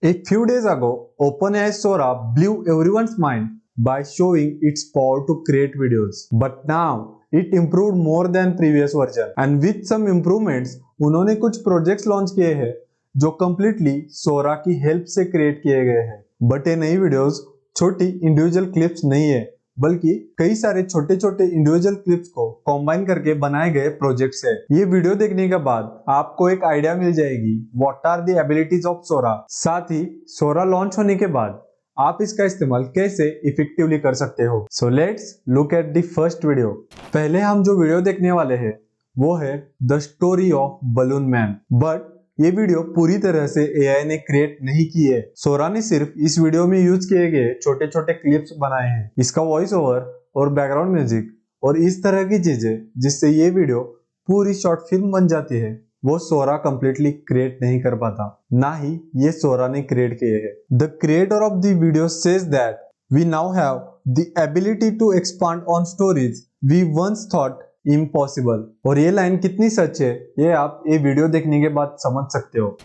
A few days ago, OpenAI Sora blew everyone's mind by showing its power to create videos. But now, it improved more than previous version. And with some improvements, उन्होंने कुछ projects launch किए हैं जो completely Sora की help से create किए गए हैं. But ये नई videos छोटी individual clips नहीं है, बल्कि कई सारे छोटे छोटे इंडिविजुअल क्लिप्स को कॉम्बाइन करके बनाए गए प्रोजेक्ट्स है। ये वीडियो देखने के बाद आपको एक आइडिया मिल जाएगी what are the abilities of Sora. साथ ही सोरा लॉन्च होने के बाद आप इसका इस्तेमाल कैसे इफेक्टिवली कर सकते हो। So let's look at the first video. पहले हम जो वीडियो देखने वाले हैं वो है the story of balloon man. But ये वीडियो पूरी तरह से एआई ने क्रिएट नहीं की है। सोरा ने सिर्फ इस वीडियो में यूज किए गए छोटे छोटे क्लिप्स बनाए हैं। इसका वॉइस ओवर और बैकग्राउंड म्यूजिक और इस तरह की चीजें जिससे ये वीडियो पूरी शॉर्ट फिल्म बन जाती है वो सोरा कंप्लीटली क्रिएट नहीं कर पाता, ना ही ये सोरा ने क्रिएट किए हैं। The creator of the video says that we now have the ability to expand on stories we once thought impossible. और ये लाइन कितनी सच है ये आप ये वीडियो देखने के बाद समझ सकते हो।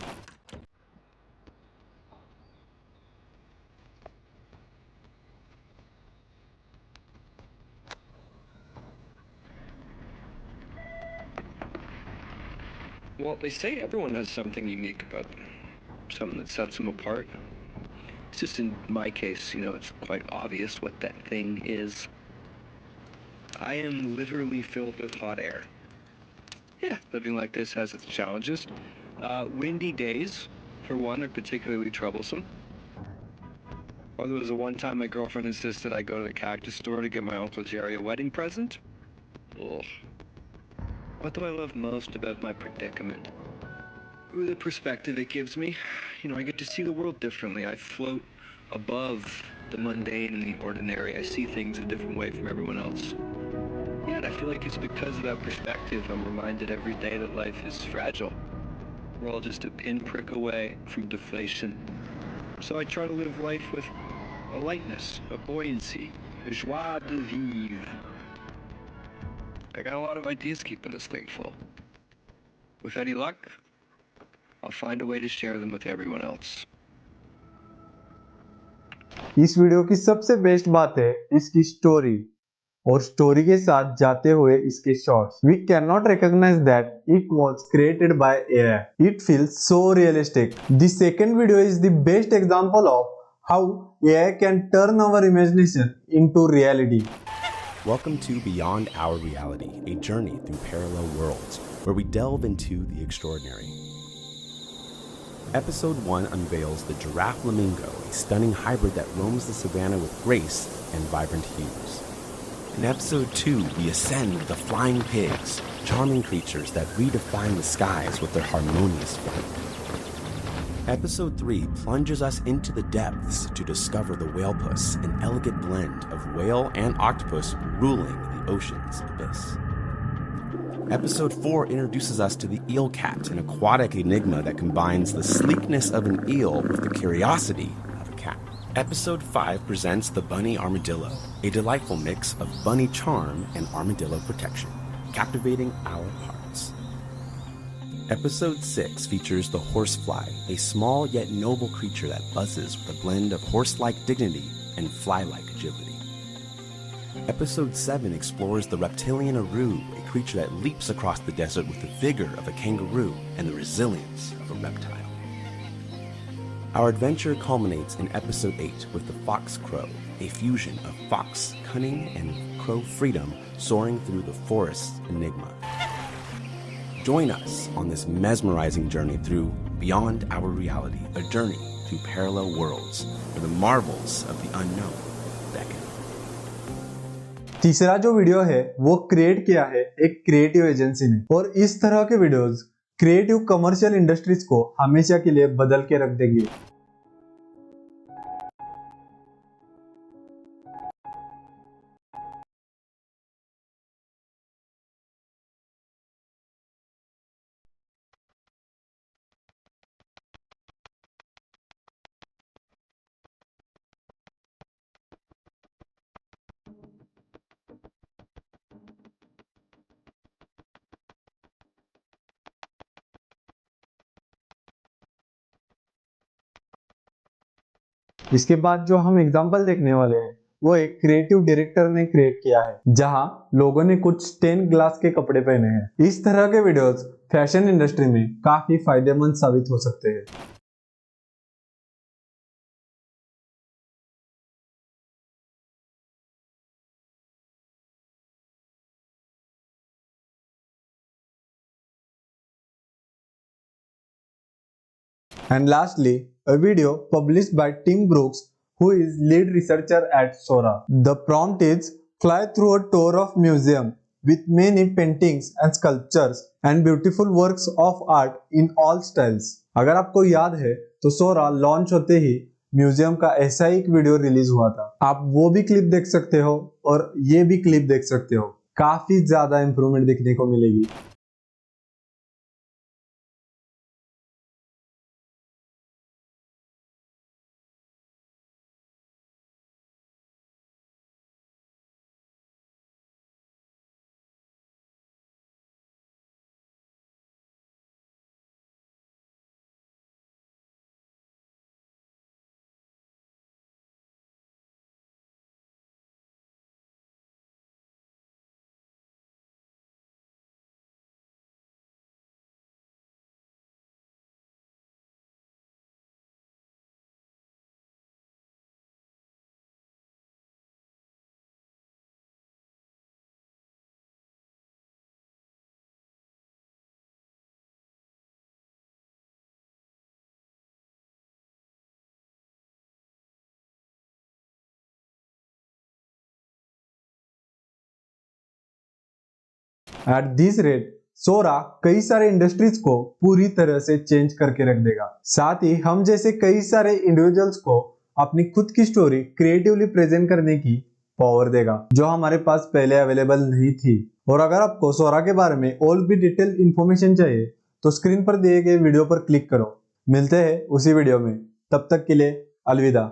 Well, they say everyone has something unique about them, something that sets them apart. It's just in my case, it's quite obvious what that thing is. I am literally filled with hot air. Yeah, living like this has its challenges. Windy days, for one, are particularly troublesome. Or there was the one time my girlfriend insisted I go to the cactus store to get my Uncle Jerry a wedding present. Ugh. What do I love most about my predicament? The perspective it gives me. I get to see the world differently. I float above the mundane and the ordinary. I see things a different way from everyone else. Yeah, and I feel like it's because of that perspective I'm reminded every day that life is fragile. We're all just a pinprick away from deflation. So I try to live life with a lightness, a buoyancy, a joie de vivre. I got a lot of ideas keeping this thing full. With any luck, I'll find a way to share them with everyone else. इस video की सबसे best बात है इसकी story और story के साथ जाते हुए इसके shots. We can not recognise that it was created by AI. It feels so realistic. The second video is the best example of how AI can turn our imagination into reality. Welcome to Beyond Our Reality, a journey through parallel worlds, where we delve into the extraordinary. Episode 1 unveils the giraffe flamingo, a stunning hybrid that roams the savannah with grace and vibrant hues. In Episode 2, we ascend with the flying pigs, charming creatures that redefine the skies with their harmonious flight. Episode 3 plunges us into the depths to discover the whale puss, an elegant blend of whale and octopus ruling the ocean's abyss. Episode 4 introduces us to the eel cat, an aquatic enigma that combines the sleekness of an eel with the curiosity of a cat. Episode 5 presents the bunny armadillo, a delightful mix of bunny charm and armadillo protection, captivating our hearts. Episode 6 features the horsefly, a small yet noble creature that buzzes with a blend of horse-like dignity and fly-like agility. Episode 7 explores the reptilian aru, a creature that leaps across the desert with the vigor of a kangaroo and the resilience of a reptile. Our adventure culminates in Episode 8 with the fox crow, a fusion of fox cunning and crow freedom soaring through the forest's enigma. Join us on this mesmerizing journey through Beyond Our Reality, a journey through parallel worlds where the marvels of the unknown beckon. तीसरा जो video है वो create किया है एक creative agency ने और इस तरह के वीडियोस क्रिएटिव कमर्शियल इंडस्ट्रीज को हमेशा के लिए बदल के रख देंगे। इसके बाद जो हम एग्जांपल देखने वाले हैं वो एक क्रिएटिव डायरेक्टर ने क्रिएट किया है, जहां लोगों ने कुछ स्टेन ग्लास के कपड़े पहने हैं। इस तरह के वीडियोस फैशन इंडस्ट्री में काफी फायदेमंद साबित हो सकते हैं। And lastly, a video published by Tim Brooks, who is lead researcher at Sora. The prompt is fly through a tour of museum with many paintings and sculptures and beautiful works of art in all styles. अगर आपको याद है तो सोरा launch होते ही museum का ऐसा ही एक video release हुआ था। आप वो भी क्लिप देख सकते हो और ये भी क्लिप देख सकते हो। काफी ज्यादा इंप्रूवमेंट देखने को मिलेगी। एट दिस रेट सोरा कई सारे इंडस्ट्रीज को पूरी तरह से चेंज करके रख देगा। साथ ही हम जैसे कई सारे इंडिविजुअल्स को अपनी खुद की स्टोरी क्रिएटिवली प्रेजेंट करने की पावर देगा, जो हमारे पास पहले अवेलेबल नहीं थी। और अगर आपको सोरा के बारे में और भी डिटेल इंफॉर्मेशन चाहिए तो स्क्रीन पर दिए गए वीडियो पर क्लिक करो। मिलते हैं उसी वीडियो में, तब तक के लिए अलविदा।